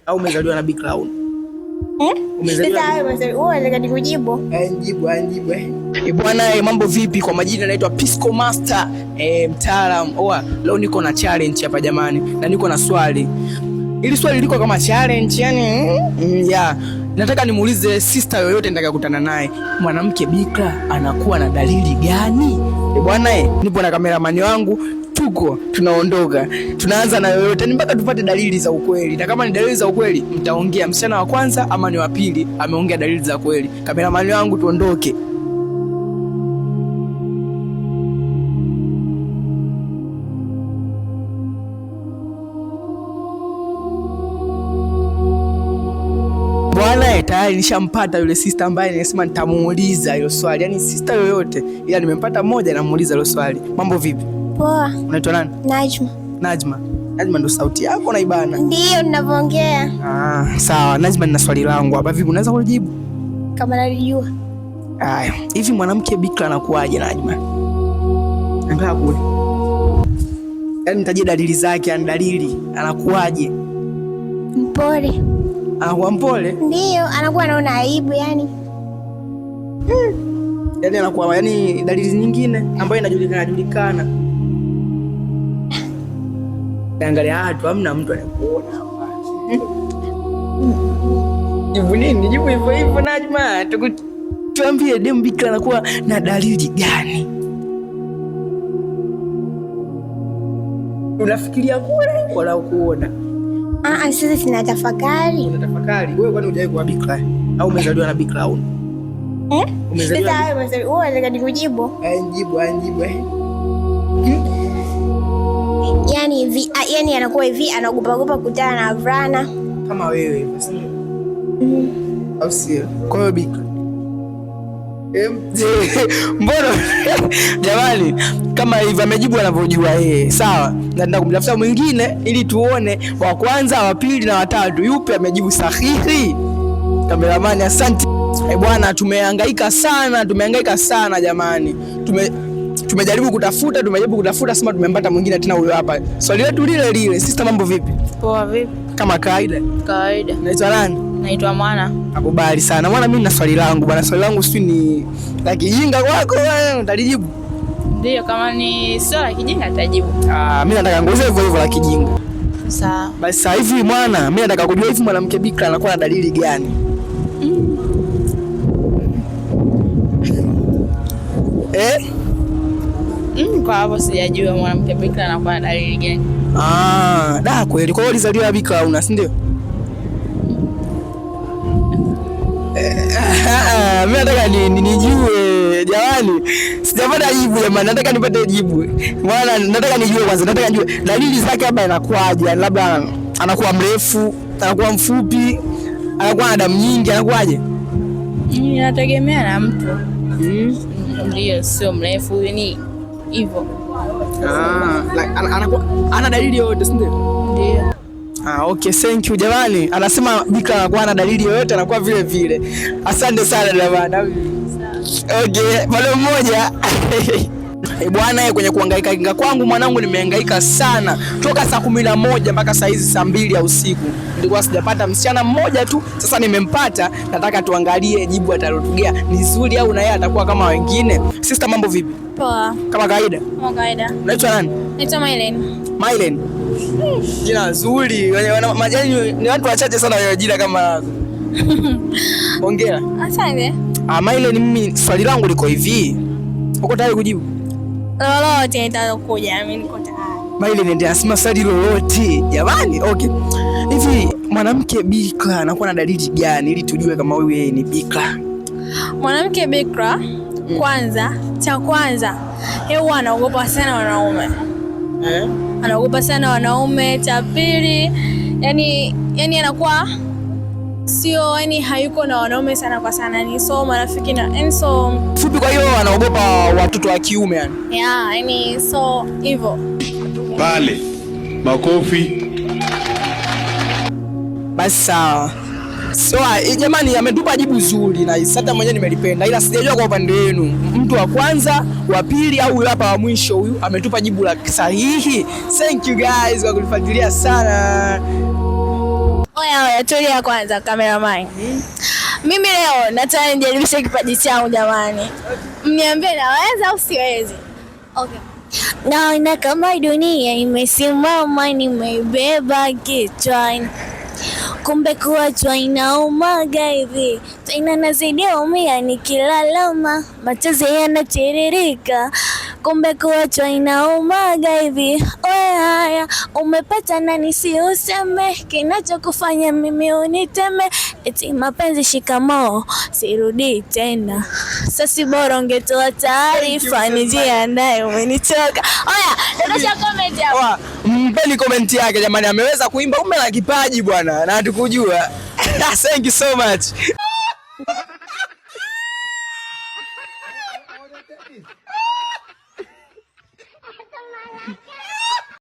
au umezaliwa na bikra? Bwana, mambo vipi? Kwa majina naitwa Pisco Master, mtaalam. Leo niko na challenge hapa jamani, na niko na swali. Ili swali liko kama challenge yani, nataka nimuulize sister yoyote nitakayokutana naye, mwanamke bikra anakuwa na dalili gani? Bwana, nipo na kameramani wangu, tunaondoka, tunaanza na yoyote mpaka tupate dalili za ukweli, na kama ni dalili za ukweli mtaongea msichana wa kwanza ama ni wa pili ameongea dalili za kweli. Kameramani wangu, tuondoke. Bwana, tayari nishampata yule sister ambaye nimesema nitamuuliza hilo swali. Yaani sister yoyote, ila nimempata mmoja namuuliza hilo swali. Mambo vipi? Poa. Unaitwa nani? Najma. Najma ndo sauti yako na ibana? Ndio ninavyoongea. Sawa. Najma, nina swali langu hapa, vipi unaweza kujibu? Kama nalijua. Haya, hivi mwanamke bikra anakuaje Najma? Nataka kule. Yaani nitajie dalili zake, dalili anakuaje? Mpole. Anakuwa mpole? Ndio, anakuwa anaona aibu yani. Yaani anakuwa dalili nyingine ambayo inajulikana. Angalia watu, hamna mtu anakuona hapa. Jibu nini? Jibu hivyo Najma. Tuambie demu bikra anakuwa na dalili gani? Unafikiria kule wala kuona? Sasa sinatafakari. Unatafakari? Wewe kwani hujawahi kuwa bikra au umezaliwa na bikra au? Umezaliwa? Wewe unataka nikujibu? Jibu. Yani anakuwa hivi, anaogopa kukutana na wavulana kama wewe basi. Au sio? Kwa hiyo bikra. Mbona jamani, kama hivi amejibu anavyojua yeye, sawa? Na nataka kumtafuta mwingine ili tuone wa kwanza, wa pili na watatu yupi amejibu sahihi. Kameramani, asante. Bwana, tumehangaika sana jamani. Tumejaribu kutafuta, sema tumempata mwingine tena, huyo hapa. Swali letu lile. Sister, mambo vipi? Poa. Vipi? Kama kawaida. Naitwa nani? Naitwa Mwana. Nakubali sana Mwana, mimi na swali langu bwana. Swali langu si ni la kijinga kwako, wewe utalijibu? Ndio, kama ni sio la kijinga nitajibu. Mimi nataka nguzo hivyo la kijinga. Sawa. Basi sasa hivi Mwana, mimi nataka kujua hivi mwanamke bikra anakuwa na dalili gani? Kwa hapo sijajua mwanamke bikra anakuwa na dalili gani. Kweli. Kwa hiyo ulizaliwa bikra una, si ndio? Mimi nataka nijue jamani. Sijapata jibu jamani, nataka nipate jibu. Bwana, nataka nijue kwanza, nataka nijue dalili zake hapa inakuaje? Labda anakuwa mrefu, anakuwa mfupi, anakuwa na damu nyingi, anakuaje? Inategemea na mtu. Ndio, sio mrefu ni hivyo. Ana dalili yoyote, si ndio? Ndio. Okay, thank you jamani. Anasema bikra anakuwa na dalili yoyote, anakuwa vile. Asante sana jamani. Okay, bado mmoja. Bwana, kwenye kuhangaika kwangu mwanangu, nimehangaika sana toka saa 11 mpaka saa hizi saa 2 ya usiku. Nilikuwa sijapata msichana mmoja tu, sasa nimempata. Nataka tuangalie jibu atalotugea ni zuri au na yeye atakuwa kama wengine. Sister, mambo vipi? Poa. Kama kawaida. Kama kawaida. Unaitwa nani? Naitwa Mailen. Jina nzuri. Majani ni watu wachache sana wenye jina kama hongera. Asante. Mailen, mimi swali langu liko hivi. Uko tayari kujibu? Lolote itakuja, mimi niko tayari. Mailen ndiye anasema swali lolote. Jamani, okay. Hivi mwanamke bikra anakuwa na dalili gani ili tujue kama wewe ni bikra? Mwanamke bikra cha kwanza, yeye anaogopa sana wanaume. Anaogopa sana wanaume. Cha pili, yani anakuwa sio, hayuko na wanaume sana kwa sana, ni so marafiki na so fupi, kwa hiyo anaogopa watoto wa kiume yani. So hivyo. Pale makofi. Basi sawa. So jamani, ametupa jibu zuri na hata mwenyewe nimelipenda, ila sijajua kwa upande wenu mtu wa kwanza, wa pili au huyu hapa wa mwisho, huyu ametupa jibu la sahihi. Thank you guys kwa kunifuatilia sana. Oya, tulia kwanza cameraman. Mimi leo nataka nijaribishe kipaji changu jamani. Mniambie naweza au siwezi? Okay. Naona kama dunia imesimama, nimeibeba kichwani. Kumbe kuachwa inaumaga hivi, tena nazidi umia nikilalama, machozi yanatiririka. Kumbe kuachwa inaumaga hivi, oe haya, umepata nani si useme, kinachokufanya mimi uniteme, eti mapenzi shikamoo, sirudi tena. Sasa bora ungetoa taarifa, nijiandae umenichoka. Oya, dondosha comment hapo. Mpeni comment yake jamani, ameweza kuimba, ume na kipaji bwana, na hatukujua. Thank you so much.